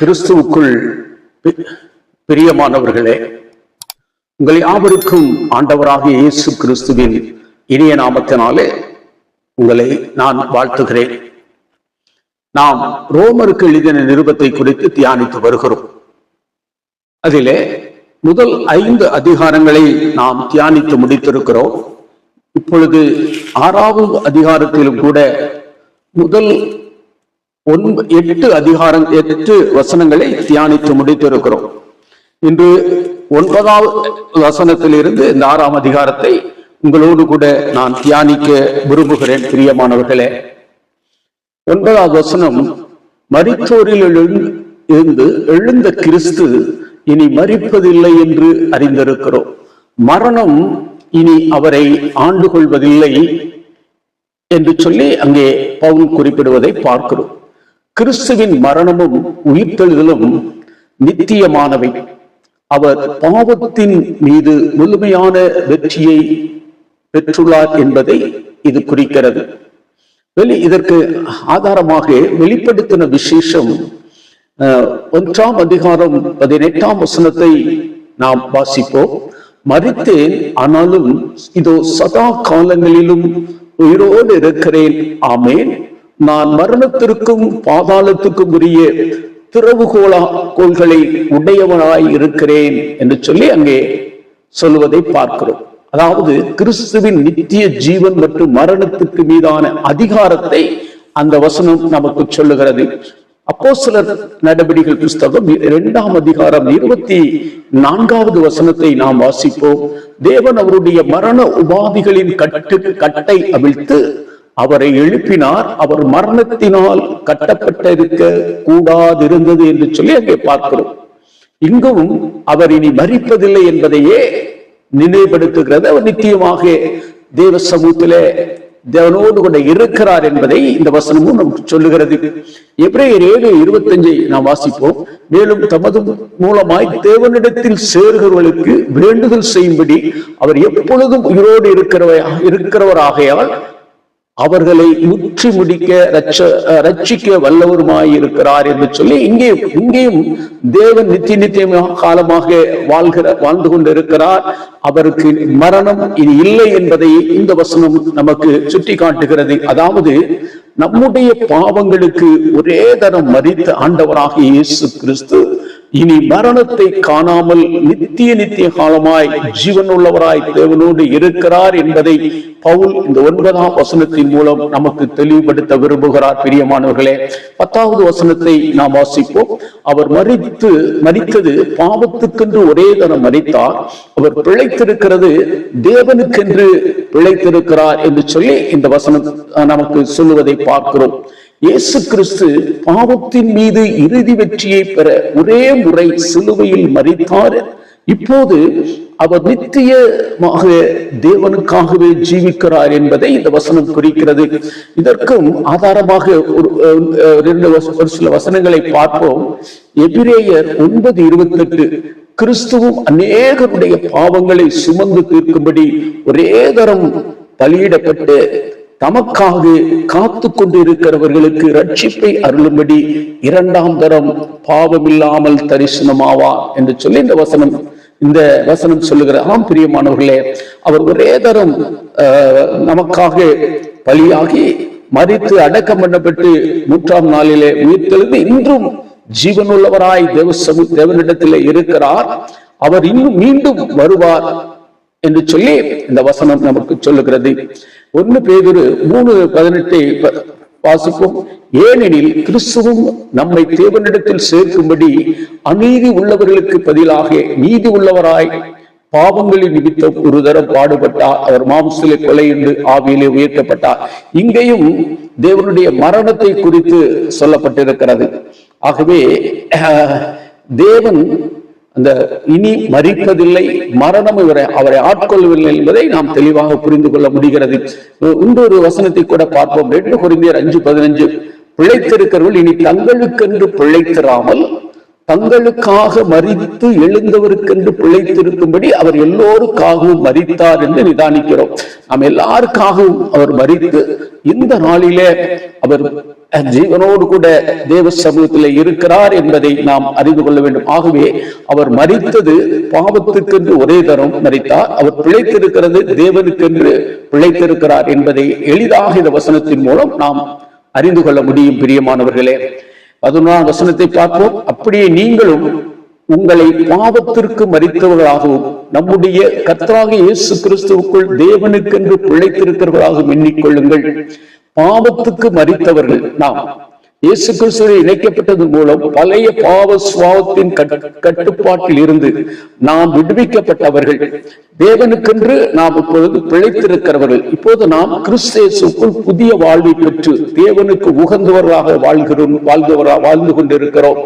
கிறிஸ்துவுக்குள் பிரியமானவர்களே, உங்கள் யாவருக்கும் ஆண்டவராகிய இயேசு கிறிஸ்துவின் இனிய நாமத்தினாலே உங்களை நான் வாழ்த்துகிறேன். நாம் ரோமருக்கு எழுதின நிருபத்தை குறித்து தியானித்து வருகிறோம். அதிலே முதல் 5 அதிகாரங்களை நாம் தியானித்து முடித்திருக்கிறோம். இப்பொழுது 6வது அதிகாரத்திலும் கூட முதல் 8 வசனங்களை தியானித்து முடித்திருக்கிறோம். இன்று 9வது வசனத்திலிருந்து இந்த 6ஆம் அதிகாரத்தை உங்களோடு கூட நான் தியானிக்க விரும்புகிறேன். பிரியமானவர்களே, 9வது வசனம், மரித்தோரில் இருந்து எழுந்த கிறிஸ்து இனி மரிப்பதில்லை என்று அறிந்திருக்கிறோம். மரணம் இனி அவரை ஆண்டு கொள்வதில்லை என்று சொல்லி அங்கே பவுல் குறிப்பிடுவதை பார்க்கிறோம். கிறிஸ்துவின் மரணமும் உயிர்த்தெழுதலும் நித்தியமானவை. அவர் பாவத்தின் மீது முழுமையான வெற்றியை பெற்றுள்ளார் என்பதை இது குறிக்கிறது. இதற்கு ஆதாரமாக வெளிப்படுத்தின விசேஷம் 1ஆம் அதிகாரம் 18ஆம் வசனத்தை நாம் வாசிப்போம். மரித்தேன், ஆனாலும் இதோ சதா காலங்களிலும் உயிரோடு இருக்கிறேன். ஆமேன். நான் மரணத்திற்கும் பாதாளத்துக்கும் உரிய திறவுகோள்களை உடையவனாய் இருக்கிறேன் என்று சொல்லி அங்கே சொல்லுவதை பார்க்கிறோம். அதாவது கிறிஸ்துவின் நித்திய ஜீவன் மற்றும் மரணத்துக்கு மீதான அதிகாரத்தை அந்த வசனம் நமக்கு சொல்லுகிறது. அப்போஸ்தலர் நடவடிக்கைகள் புஸ்தகம் 2ஆம் அதிகாரம் 24வது வசனத்தை நாம் வாசிப்போம். தேவன் அவருடைய மரண உபாதிகளின் கட்டை அவிழ்த்து அவரை எழுப்பினார். அவர் மரணத்தினால் கட்டப்பட்டிருக்க கூடாதிருந்தது என்று சொல்லி அங்கே பார்க்கிறோம். இங்கும் அவர் இனி மரிப்பதில்லை என்பதையே நினைவுபடுத்துகிறது. அவர் நிச்சயமாக தேவ சமூகத்திலே தேவனோடு கூட இருக்கிறார் என்பதை இந்த வசனமும் நமக்கு சொல்லுகிறது. எபிரேயர் 7:25 நாம் வாசிப்போம். மேலும் தமது மூலமாய் தேவனிடத்தில் சேர்கிறவர்களுக்கு வேண்டுதல் செய்யும்படி அவர் எப்பொழுதும் உயிரோடு இருக்கிறவராகையால் அவர்களை முற்றி முடிக்க ரட்சிக்க வல்லவருமாயிருக்கிறார் என்று சொல்லி இங்கேயும் தேவன் நித்திய காலமாக வாழ்ந்து கொண்டிருக்கிறார். அவருக்கு மரணம் இனி இல்லை என்பதை இந்த வசனம் நமக்கு சுட்டி காட்டுகிறது. அதாவது நம்முடைய பாவங்களுக்கு ஒரே தரம் மரித்த ஆண்டவராகிய இயேசு கிறிஸ்து இனி மரணத்தை காணாமல் நித்திய காலமாய் ஜீவனுள்ளவராய் தேவனோடு இருக்கிறார் என்பதை பவுல் இந்த 9ஆம் வசனத்தின் மூலம் நமக்கு தெளிவுபடுத்த விரும்புகிறார். பிரியமானவர்களே, 10வது வசனத்தை நாம் வாசிப்போம். அவர் மரித்தது பாவத்துக்கென்று ஒரே தரம் மரித்தார். அவர் பிழைத்திருக்கிறது தேவனுக்கென்று பிழைத்திருக்கிறார் என்று சொல்லி இந்த வசனம் நமக்கு சொல்லுவதை பார்க்கிறோம். இயேசு கிறிஸ்து பாவத்தின் மீது இறுதி வெற்றியை பெற ஒரே முறை சிலுவையில் மரித்தார். இப்போது அவர் நித்தியமாக தேவனுக்காகவே ஜீவிக்கிறார் என்பதை இந்த வசனம் குறிக்கிறது. இதற்கும் ஆதாரமாக ஒரு சில வசனங்களை பார்ப்போம். எபிரேயர் 9:28, கிறிஸ்துவும் அநேகருடைய பாவங்களை சுமந்து தீர்க்கும்படி ஒரே தரம் பலியிடப்பட்டு தமக்காக காத்து கொண்டிருக்கிறவர்களுக்கு ரட்சிப்பை அருளும்படி 2ஆம் தரம் பாவமில்லாமல் தரிசனமாவார் என்று சொல்லி இந்த வசனம் சொல்லுகிற. ஆம் பிரியமானவர்களே, அவர் ஒரே தரம் நமக்காக பலியாகி மரித்து அடக்கம் பண்ணப்பட்டு 3ஆம் நாளிலே உயிர்த்தெழுந்து இன்றும் ஜீவனுள்ளவராய் தேவனிடத்திலே இருக்கிறார். அவர் இன்னும் மீண்டும் வருவார் என்று சொல்லி இந்த வசனம் நமக்கு சொல்லுகிறது. 1 பேதுரு 3:18 வாசிப்போம். ஏனெனில் கிறிஸ்துவும் நம்மை தேவனிடத்தில் சேர்க்கும்படி அநீதி உள்ளவர்களுக்கு பதிலாக நீதி உள்ளவராய் பாவங்களின் நிமித்தம் ஒரு தரம் பாடுபட்டார். அவர் மாம்சத்திலே கொலையுண்டு ஆவியிலே உயர்த்தப்பட்டார். இங்கேயும் தேவனுடைய மரணத்தை குறித்து சொல்லப்பட்டிருக்கிறது. ஆகவே தேவன் அந்த இனி மரிப்பதில்லை, மரணம் அவரை ஆட்கொள்ளவில்லை என்பதை நாம் தெளிவாக புரிந்து கொள்ள முடிகிறது. இன்னொரு வசனத்தை கூட பார்ப்போம். 2 கொரிந்தியர் 5:15, பிழைத்திருக்கிறவர்கள் இனி தங்களுக்கென்று பிழைத்திராமல் தங்களுக்காக மரித்து எழுந்தவருக்கென்று பிழைத்திருக்கும்படி அவர் எல்லோருக்காகவும் மரித்தார் என்று நிதானிக்கிறோம். நாம் எல்லாருக்காகவும் அவர் மரித்து இந்த நாளிலே அவர் ஜீவனோடு கூட தேவ சமூகத்தில் இருக்கிறார் என்பதை நாம் அறிந்து கொள்ள வேண்டும். ஆகவே அவர் மரித்தது பாவத்துக்கென்று ஒரே தரம் மரித்தார். அவர் பிழைத்திருக்கிறது தேவனுக்கென்று பிழைத்திருக்கிறார் என்பதை எளிதாக இந்த வசனத்தின் மூலம் நாம் அறிந்து கொள்ள முடியும். பிரியமானவர்களே, 11ஆம் வசனத்தை பார்ப்போம். அப்படியே நீங்களும் உங்களை பாவத்திற்கு மரித்தவர்களாகவும் நம்முடைய கர்த்தராகிய இயேசு கிறிஸ்துவுக்குள் தேவனுக்கென்று பிழைத்திருக்கிறவர்களாகவும் எண்ணிக்கொள்ளுங்கள். பாவத்துக்கு மரித்தவர்கள் நாம் இயேசு கிறிஸ்துவை இணைக்கப்பட்டது மூலம் பழைய பாவ சுவாபத்தின் கட்டுப்பாட்டில் இருந்து நாம் விடுவிக்கப்பட்டவர்கள். தேவனுக்கென்று நாம் இப்பொழுது பிழைத்திருக்கிறவர்கள். இப்போது நாம் கிறிஸ்துவுக்குள் புதிய வாழ்வை பெற்று தேவனுக்கு உகந்தவர்களாக வாழ்ந்து கொண்டிருக்கிறோம்.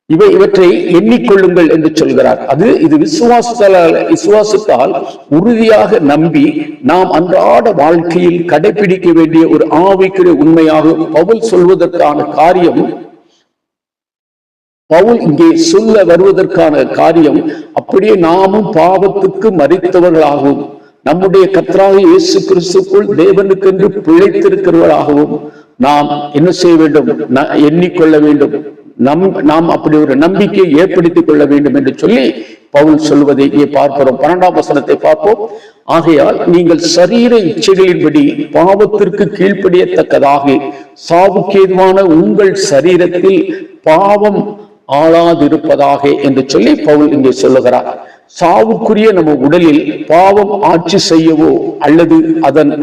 இவற்றை எண்ணிக்கொள்ளுங்கள் என்று சொல்கிறார். இது விசுவாசத்தால் உறுதியாக நம்பி நாம் அன்றாட வாழ்க்கையில் கடைபிடிக்க வேண்டிய ஒரு ஆவிக்குரிய உண்மையாக பவுல் சொல்வதற்கான காரியம், பவுல் இங்கே சொல்ல வருவதற்கான காரியம், அப்படியே நாமும் பாவத்துக்கு மரித்தவர்களாகவும் நம்முடைய கர்த்தராகிய இயேசு கிறிஸ்துவுக்குள் தேவனுக்கென்று பிழைத்திருக்கிறவர்களாகவும் நாம் என்ன செய்ய வேண்டும்? எண்ணிக்கொள்ள வேண்டும். நாம் அப்படி ஒரு நம்பிக்கையை ஏற்படுத்திக் கொள்ள வேண்டும் என்று சொல்லி பவுல் சொல்வதை இங்கே பார்க்கிறோம். 12ஆம் வசனத்தை பார்ப்போம். ஆகையால் நீங்கள் சரீர இச்சைகளின்படி பாவத்திற்கு கீழ்ப்படியத்தக்கதாக சாவுக்கேதுவான உங்கள் சரீரத்தில் பாவம் ஆளாதிருப்பதாக என்று சொல்லி பவுல் இங்கே சொல்லுகிறார். சாவுக்குரிய நம்ம உடலில் பாவம் ஆட்சி செய்யவோ அல்லது அதன்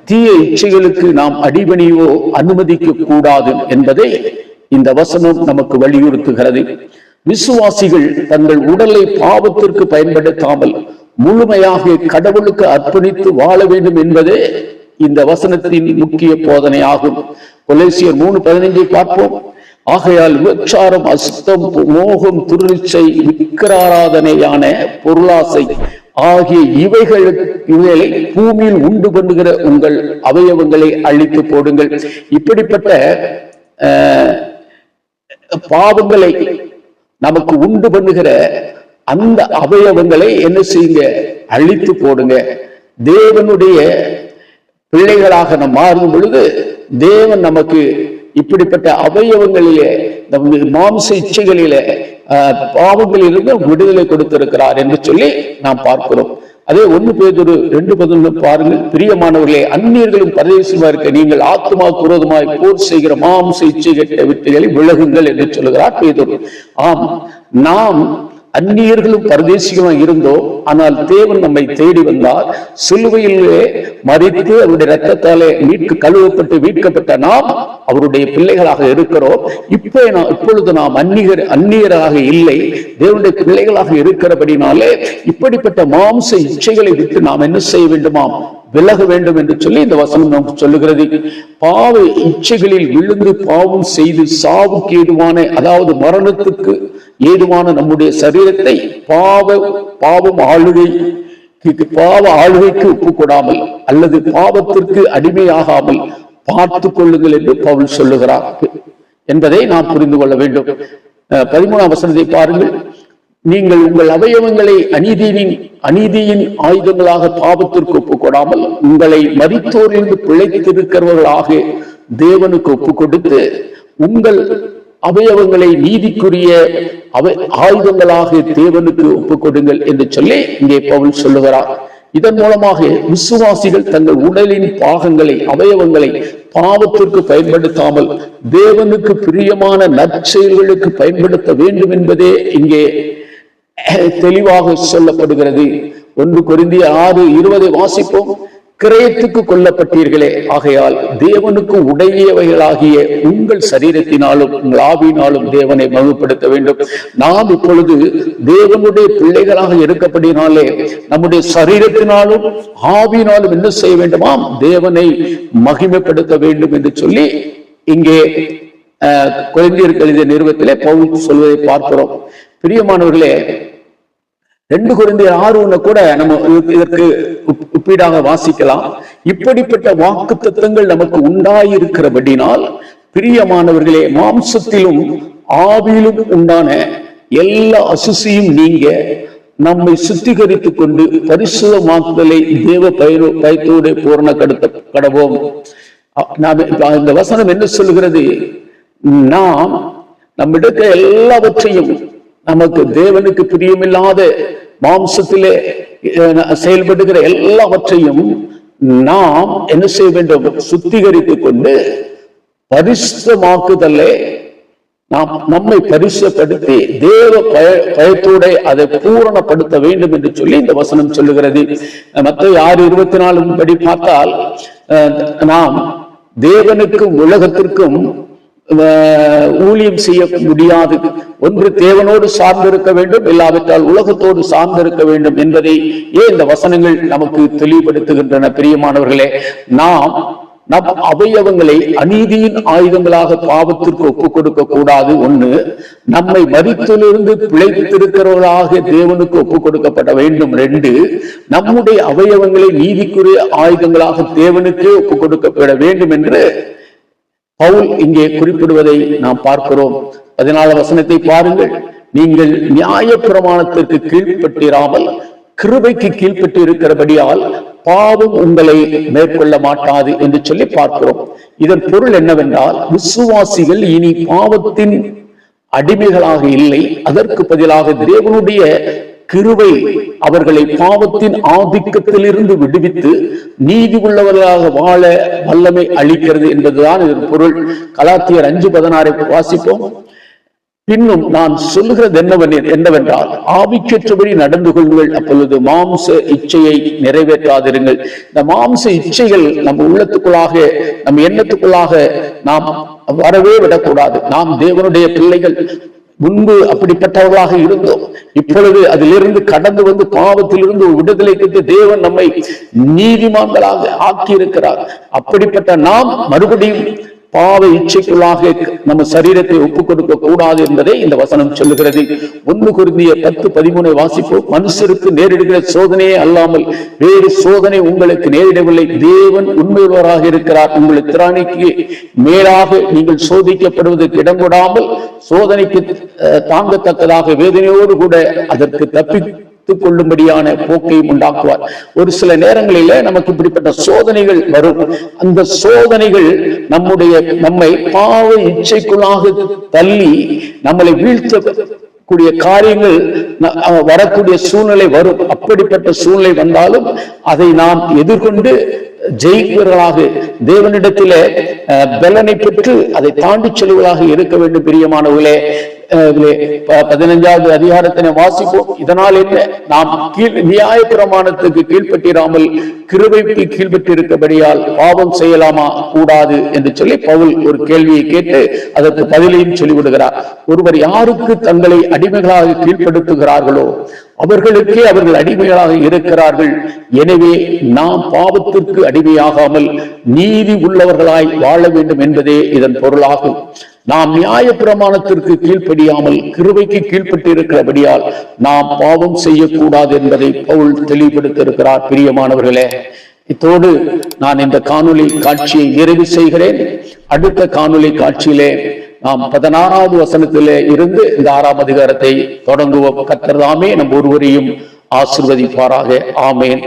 தீய இச்சைகளுக்கு நாம் அடிபணியவோ அனுமதிக்க கூடாது என்பதை இந்த வசனம் நமக்கு வலியுறுத்துகிறது. விசுவாசிகள் தங்கள் உடலை பாவத்திற்கு பயன்படுத்தாமல் முழுமையாக கடவுளுக்கு அர்ப்பணித்து வாழ வேண்டும் என்பதே இந்த வசனத்தின் முக்கிய போதனை ஆகும். கொலோசியர் 3:15 பார்ப்போம். ஆகையால் விபச்சாரம், அசுத்தம், மோகம், துரிச்சை, விக்கிராராதனையான பொருளாசை ஆகிய இவைகளை பூமியில் உண்டு பண்ணுகிற உங்கள் அவயவங்களை அழித்து போடுங்கள். இப்படிப்பட்ட பாவங்களை நமக்கு உண்டு பண்ணுகிற அந்த அவயவங்களை என்ன செய்யுங்க? அழித்து போடுங்க. தேவனுடைய பிள்ளைகளாக நாம் மாறும் பொழுது தேவன் நமக்கு இப்படிப்பட்ட அவயவங்களிலே, நம்ம மாம்ச இச்சைகளிலே, பாவங்களிலிருந்து விடுதலை கொடுத்திருக்கிறார் என்று சொல்லி நாம் பார்க்கிறோம். அதே 1 பேதுரு 2:11 பாருங்கள். பிரியமானவர்களே, அந்நியர்களும் பரதேசியுமா இருக்க நீங்கள் ஆத்துமாவுக்கு விரோதமாய் போர் செய்கிற மாம்ச இச்சை கெட்ட விட்டுகளை விலகுங்கள் என்று சொல்லுகிறார் பேதுரு. ஆம், நாம் அந்நியர்களும் பரதேசியுமாய் இருந்தோம். ஆனால் தேவன் நம்மை தேடி வந்தார். சிலுவையிலே மரித்து அவருடைய இரத்தத்தாலே கழுவப்பட்டு மீட்கப்பட்ட நாம் அவருடைய பிள்ளைகளாக இருக்கிறோம். இப்பொழுது நாம் அந்நியராக இல்லை, தேவனுடைய பிள்ளைகளாக இருக்கிறபடினாலே இப்படிப்பட்ட மாம்ச இச்சைகளை விட்டு நாம் என்ன செய்ய வேண்டுமாம்? விலக வேண்டும் என்று சொல்லி இந்த வசனம் நமக்கு சொல்லுகிறது. பாவ இச்சைகளில் விழுந்து பாவம் செய்து சாவுக்கு ஏதுவான, அதாவது மரணத்துக்கு ஏதுவான நம்முடைய சரீரத்தை பாவ ஆளுகைக்கு ஒப்புக்கொடாமல் அல்லது பாவத்திற்கு அடிமையாகாமல் பார்த்து கொள்ளுங்கள் என்று பவுல் சொல்லுகிறார் என்பதை நாம் புரிந்து கொள்ள வேண்டும். 13ஆம் வசனத்தை பாருங்கள். நீங்கள் உங்கள் அவயவங்களை அநீதியின் ஆயுதங்களாக பாவத்திற்கு ஒப்புக்கொடாமல் உங்களை மரித்தோரிலிருந்து பிழைத்திருக்கிறவர்களாக தேவனுக்கு ஒப்புக் கொடுத்து உங்கள் அவயவங்களை நீதிக்குரிய ஆயுதங்களாக தேவனுக்கு ஒப்புக் கொடுங்கள் என்று சொல்லி இங்கே பவுல் சொல்லுகிறார். இதன் மூலமாக விசுவாசிகள் தங்கள் உடலின் பாகங்களை, அவயவங்களை பாவத்திற்கு பயன்படுத்தாமல் தேவனுக்கு பிரியமான நற்செயல்களுக்கு பயன்படுத்த வேண்டும் என்பதே இங்கே தெளிவாக சொல்லப்படுகிறது. 1 கொரிந்தியர் 6:20 வாசிப்போம். கிரயத்துக்கு கொல்லப்பட்டீர்களே, ஆகையால் தேவனுக்கு உடையவைகளாகிய உங்கள் சரீரத்தினாலும் உங்கள் ஆவியினாலும் தேவனை மகிமைப்படுத்த வேண்டும். நாம் இப்பொழுது தேவனுடைய பிள்ளைகளாக இருக்கப்படினாலே நம்முடைய சரீரத்தினாலும் ஆவியினாலும் என்ன செய்ய வேண்டுமாம்? தேவனை மகிமைப்படுத்த வேண்டும் என்று சொல்லி இங்கே கொரிந்தியருக்கு எழுதிய நிருபத்திலே பவுல் சொல்வதை பார்க்கிறோம். பிரியமானவர்களே, 2 கொரிந்தியர் 6:1 கூட நம்ம இதற்கு ஒப்பீடாக வாசிக்கலாம். இப்படிப்பட்ட வாக்குத்தத்தங்கள் நமக்கு உண்டாயிருக்கிறபடினால் பிரியமானவர்களே, மாம்சத்திலும் ஆவியிலும் உண்டான எல்லா அசுசியும் நீங்க நம்மை சுத்திகரித்துக் கொண்டு பரிசுத்தமாக்குதலை தேவ பயத்தோடு பூரண கடவோம். இந்த வசனம் என்ன சொல்லுகிறது? நாம் நம்மிடத்த எல்லாவற்றையும், நமக்கு தேவனுக்கு பிரியமில்லாத மாம்சத்திலே செயல்படுகிற எல்லாவற்றையும் நாம் என்ன செய்ய வேண்டும்? சுத்திகரித்துக் கொண்டு பரிசுத்தமாக்குதலே நாம் நம்மை பரிசுத்தப்படுத்தி தேவ பயத்தோட அதை பூரணப்படுத்த வேண்டும் என்று சொல்லி இந்த வசனம் சொல்லுகிறது. மத்தேயு 6:24 படி பார்த்தால், நாம் தேவனுக்கும் உலகத்திற்கும் ஊழியம் செய்ய முடியாது. ஒன்று தேவனோடு சார்ந்திருக்க வேண்டும், இல்லாவிட்டால் உலகத்தோடு சார்ந்திருக்க வேண்டும் என்பதை இந்த வசனங்கள் நமக்கு தெளிவுபடுத்துகின்றன. பிரியமானவர்களே, நாம் நம் அவயவங்களை அநீதியின் ஆயுதங்களாக பாவத்திற்கு ஒப்புக் கொடுக்க கூடாது. ஒண்ணு, நம்மை மரித்தலிருந்து பிழைத்திருக்கிறவர்களாக தேவனுக்கு ஒப்புக் கொடுக்கப்பட வேண்டும். 2, நம்முடைய அவயவங்களை நீதிக்குரிய ஆயுதங்களாக தேவனுக்கே ஒப்புக் கொடுக்கப்பட வேண்டும் என்று பவுல் இங்கே குறிப்பிடுவதை நாம் பார்க்கிறோம். 14 வசனத்தை பாருங்கள். நீங்கள் நியாய பிரமாணத்திற்கு கீழ்ப்பட்டிராமல் கிருபைக்கு கீழ்ப்பட்டு இருக்கிறபடியால் பாவம் உங்களை மேற்கொள்ள மாட்டாது என்று சொல்லி பார்க்கிறோம். இதன் பொருள் என்னவென்றால், விசுவாசிகள் இனி பாவத்தின் அடிமைகளாக இல்லை, அதற்கு பதிலாக தேவனுடைய கிருபை அவர்களை பாவத்தின் ஆதிக்கத்திலிருந்து விடுவித்து நீதி உள்ளவர்களாக வாழ வல்லமை அளிக்கிறது என்பதுதான் இதன் பொருள். கலாத்தியர் 5:16 வாசிப்போம். பின்னும் நான் சொல்லுகிறது என்னவென்றால், ஆவிக்கேற்றபடி நடந்து கொள்ளுங்கள், அப்பொழுது மாம்ச இச்சையை நிறைவேற்றாதிருங்கள். இந்த மாம்ச இச்சைகள் நம்ம உள்ளத்துக்குள்ளாக, நம்ம எண்ணத்துக்குள்ளாக நாம் வரவே விடக்கூடாது. நாம் தேவனுடைய பிள்ளைகள். முன்பு அப்படிப்பட்டவர்களாக இருந்தோம். இப்பொழுது அதிலிருந்து கடந்து வந்து பாவத்திலிருந்து விடுதலை பெற்று தேவன் நம்மை நீதிமான்களாக ஆக்கி இருக்கிறார். அப்படிப்பட்ட நாம் மறுபடியும் பாவ இச்சைக்குள்ளாக நம்ம சரீரத்தை ஒப்புக் கொடுக்க கூடாது என்பதை இந்த வசனம் சொல்லுகிறது. 1 கொரிந்தியர் 10:13 வாசிப்போம். மனுஷருக்கு நேரிடுகிற சோதனையே அல்லாமல் வேறு சோதனை உங்களுக்கு நேரிடவில்லை. தேவன் உண்மையுள்ளவராக இருக்கிறார். உங்கள் திராணிக்கு மேலாக நீங்கள் சோதிக்கப்படுவதற்கு இடம் கொடாமல் சோதனைக்கு தாங்கத்தக்கதாக வேதனையோடு கூட அதற்கு கொள்ளும்படியான போக்கையும் உண்டாக்குவார். ஒரு சில நேரங்களில நமக்கு இப்படிப்பட்ட சோதனைகள் வரும். அந்த சோதனைகள் நம்மை பாவ இச்சைக்குள்ளாக தள்ளி நம்மளை வீழ்த்தக்கூடிய காரியங்கள் வரக்கூடிய சூழ்நிலை வரும். அப்படிப்பட்ட சூழ்நிலை வந்தாலும் அதை நாம் எதிர்கொண்டு ஜெயிப்பவர்களாக தேவனிடத்திலே பலனை பெற்று அதை தாண்டி செல்வதாக இருக்க வேண்டும். பிரியமானவர்களே, 15வது அதிகாரத்தினை வாசிப்போம். இதனால் என்ன? நாம் நியாய பிரமாணத்துக்கு கீழ்ப்பட்டிராமல் கிருபைக்கு கீழ்பட்டிருக்கபடியால் பாவம் செய்யலாமா கூடாது என்று சொல்லி பவுல் ஒரு கேள்வியை கேட்டு அதற்கு பதிலையும் சொல்லிவிடுகிறார். ஒருவர் யாருக்கு தங்களை அடிமைகளாக கீழ்ப்படுத்துகிறார்களோ அவர்களுக்கே அவர்கள் அடிமைகளாக இருக்கிறார்கள். எனவே நாம் பாவத்திற்கு அடிமையாகாமல் நீதி உள்ளவர்களாய் வாழ வேண்டும் என்பதே இதன் பொருளாகும். நாம் நியாய பிரமாணத்திற்கு கீழ்ப்படியாமல் கிருபைக்கு கீழ்ப்பட்டு இருக்கிறபடியால் நாம் பாவம் செய்யக்கூடாது என்பதை பவுல் தெளிவுபடுத்தியிருக்கிறார். பிரியமானவர்களே, இத்தோடு நான் இந்த காணொளி காட்சியை நிறைவு செய்கிறேன். அடுத்த காணொளி காட்சியிலே நாம் 16வது வசனத்திலே இருந்து இந்த 6ஆம் அதிகாரத்தை தொடங்குவோம். கர்த்தர் தாமே நம் ஒருவரையும் ஆசீர்வதிப்பாராக. ஆமேன்.